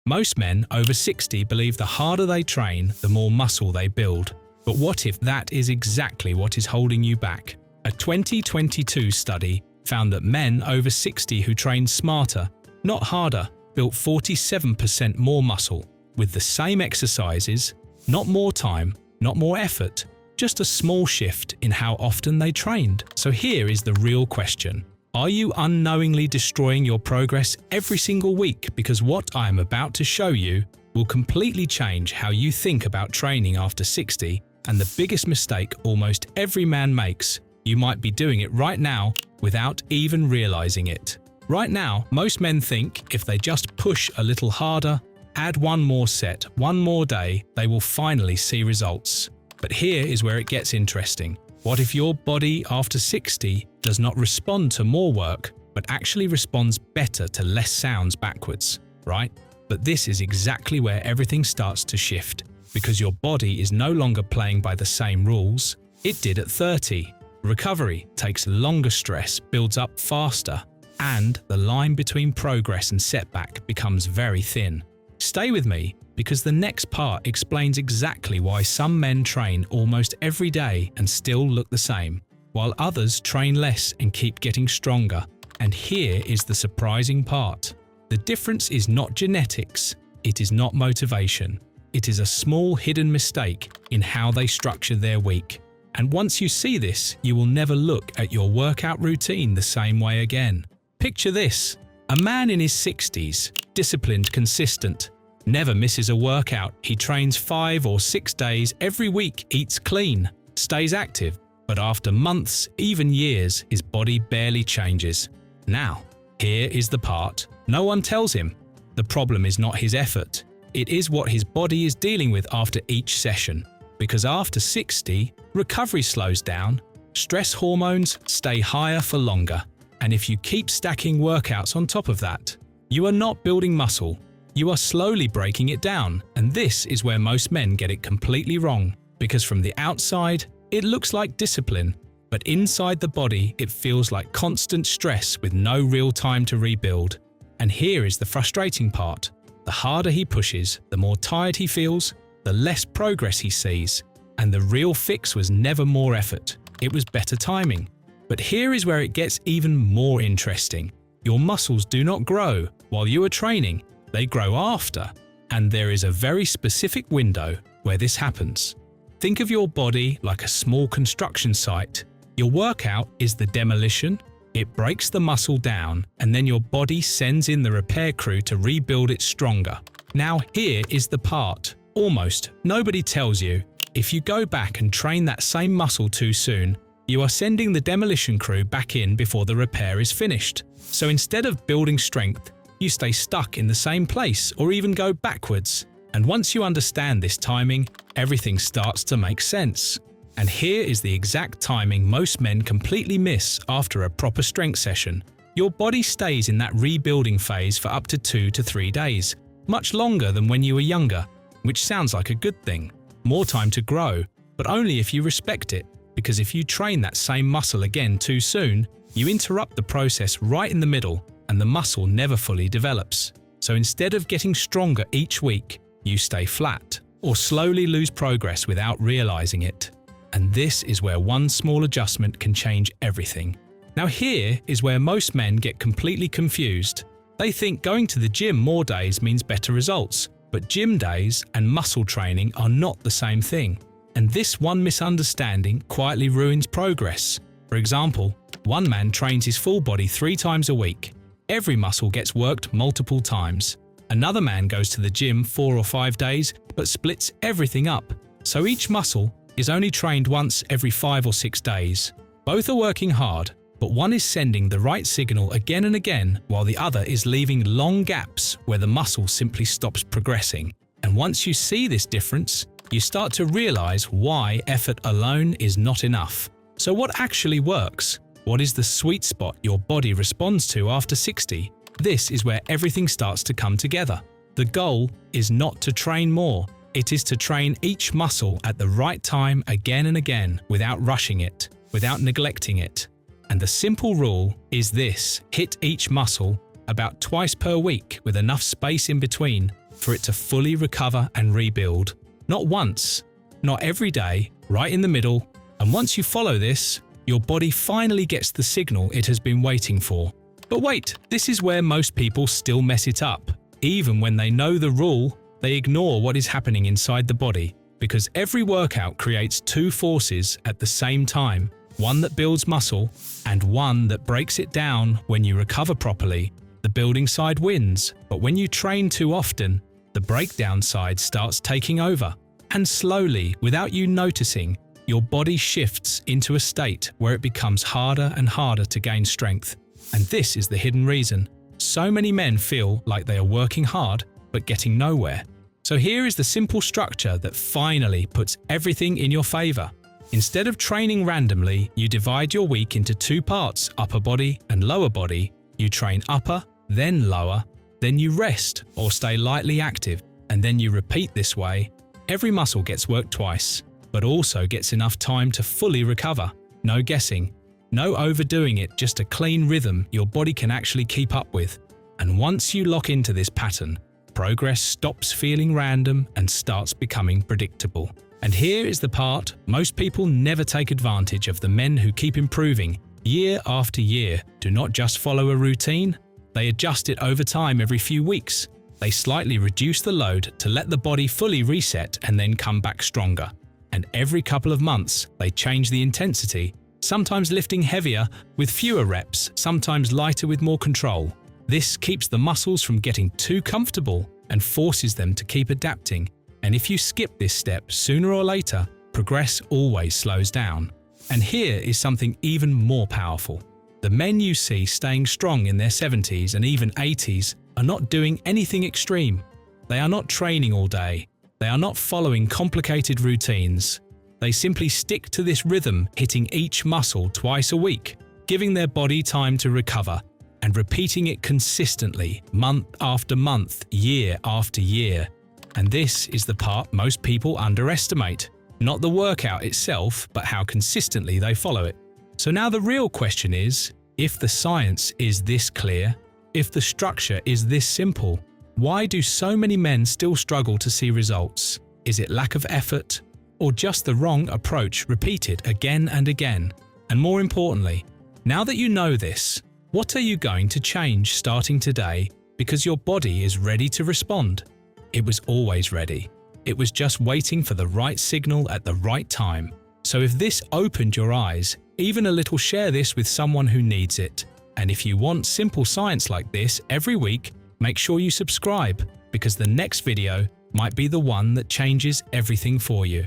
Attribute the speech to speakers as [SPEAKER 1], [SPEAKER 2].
[SPEAKER 1] Most men over 60 believe the harder they train, the more muscle they build. But what if that is exactly what is holding you back? A 2022 study found that men over 60 who trained smarter, not harder, built 47% more muscle with the same exercises, not more time, not more effort, just a small shift in how often they trained. So here is the real question. Are you unknowingly destroying your progress every single week because what I am about to show you will completely change how you think about training after 60, and the biggest mistake almost every man makes, you might be doing it right now without even realizing it. Right now, most men think if they just push a little harder, add one more set, one more day, they will finally see results. But here is where it gets interesting. What if your body after 60 does not respond to more work, but actually responds better to less sounds backwards, right? But this is exactly where everything starts to shift, because your body is no longer playing by the same rules it did at 30. Recovery takes longer, stress builds up faster, and the line between progress and setback becomes very thin. Stay with me, because the next part explains exactly why some men train almost every day and still look the same, while others train less and keep getting stronger. And here is the surprising part. The difference is not genetics, it is not motivation. It is a small hidden mistake in how they structure their week. And once you see this, you will never look at your workout routine the same way again. Picture this: a man in his 60s, disciplined, consistent, never misses a workout. He trains 5 or 6 days every week, eats clean, stays active. But after months, even years, his body barely changes. Now, here is the part no one tells him. The problem is not his effort. It is what his body is dealing with after each session. Because after 60, recovery slows down, stress hormones stay higher for longer. And if you keep stacking workouts on top of that, you are not building muscle. You are slowly breaking it down, and this is where most men get it completely wrong, because from the outside, it looks like discipline, but inside the body, it feels like constant stress with no real time to rebuild. And here is the frustrating part. The harder he pushes, the more tired he feels, the less progress he sees. And the real fix was never more effort, it was better timing. But here is where it gets even more interesting. Your muscles do not grow while you are training. They grow after, and there is a very specific window where this happens. Think of your body like a small construction site. Your workout is the demolition. It breaks the muscle down, and then your body sends in the repair crew to rebuild it stronger. Now here is the part almost nobody tells you. If you go back and train that same muscle too soon, you are sending the demolition crew back in before the repair is finished. So instead of building strength, you stay stuck in the same place or even go backwards. And once you understand this timing, everything starts to make sense. And here is the exact timing most men completely miss after a proper strength session. Your body stays in that rebuilding phase for up to 2 to 3 days, much longer than when you were younger, which sounds like a good thing. More time to grow, but only if you respect it, because if you train that same muscle again too soon, you interrupt the process right in the middle, and the muscle never fully develops. So instead of getting stronger each week, you stay flat or slowly lose progress without realizing it. And this is where one small adjustment can change everything. Now here is where most men get completely confused. They think going to the gym more days means better results, but gym days and muscle training are not the same thing. And this one misunderstanding quietly ruins progress. For example, one man trains his full body 3 times a week. Every muscle gets worked multiple times. Another man goes to the gym 4 or 5 days but splits everything up. So each muscle is only trained once every 5 or 6 days. Both are working hard, but one is sending the right signal again and again while the other is leaving long gaps where the muscle simply stops progressing. And once you see this difference, you start to realize why effort alone is not enough. So what actually works? What is the sweet spot your body responds to after 60? This is where everything starts to come together. The goal is not to train more. It is to train each muscle at the right time again and again without rushing it, without neglecting it. And the simple rule is this: hit each muscle about twice per week with enough space in between, for it to fully recover and rebuild. Not once, not every day, right in the middle. And once you follow this, your body finally gets the signal it has been waiting for. But wait, this is where most people still mess it up. Even when they know the rule, they ignore what is happening inside the body, because every workout creates two forces at the same time, one that builds muscle and one that breaks it down. When you recover properly, the building side wins, but when you train too often, the breakdown side starts taking over. And slowly, without you noticing, your body shifts into a state where it becomes harder and harder to gain strength. And this is the hidden reason so many men feel like they are working hard but getting nowhere. So here is the simple structure that finally puts everything in your favor. Instead of training randomly, you divide your week into two parts, upper body and lower body. You train upper, then lower, then you rest or stay lightly active, and then you repeat this way. Every muscle gets worked twice, but also gets enough time to fully recover. No guessing, no overdoing it, just a clean rhythm your body can actually keep up with. And once you lock into this pattern, progress stops feeling random and starts becoming predictable. And here is the part most people never take advantage of. The men who keep improving year after year do not just follow a routine, they adjust it over time. Every few weeks, they slightly reduce the load to let the body fully reset and then come back stronger. And every couple of months, they change the intensity, sometimes lifting heavier with fewer reps, sometimes lighter with more control. This keeps the muscles from getting too comfortable and forces them to keep adapting. And if you skip this step, sooner or later, progress always slows down. And here is something even more powerful. The men you see staying strong in their 70s and even 80s are not doing anything extreme. They are not training all day. They are not following complicated routines. They simply stick to this rhythm, hitting each muscle twice a week, giving their body time to recover, and repeating it consistently, month after month, year after year. And this is the part most people underestimate. Not the workout itself, but how consistently they follow it. So now the real question is, if the science is this clear, if the structure is this simple, why do so many men still struggle to see results? Is it lack of effort, or just the wrong approach repeated again and again? And more importantly, now that you know this, what are you going to change starting today, because your body is ready to respond? It was always ready. It was just waiting for the right signal at the right time. So if this opened your eyes, even a little, share this with someone who needs it. And if you want simple science like this every week, make sure you subscribe, because the next video might be the one that changes everything for you.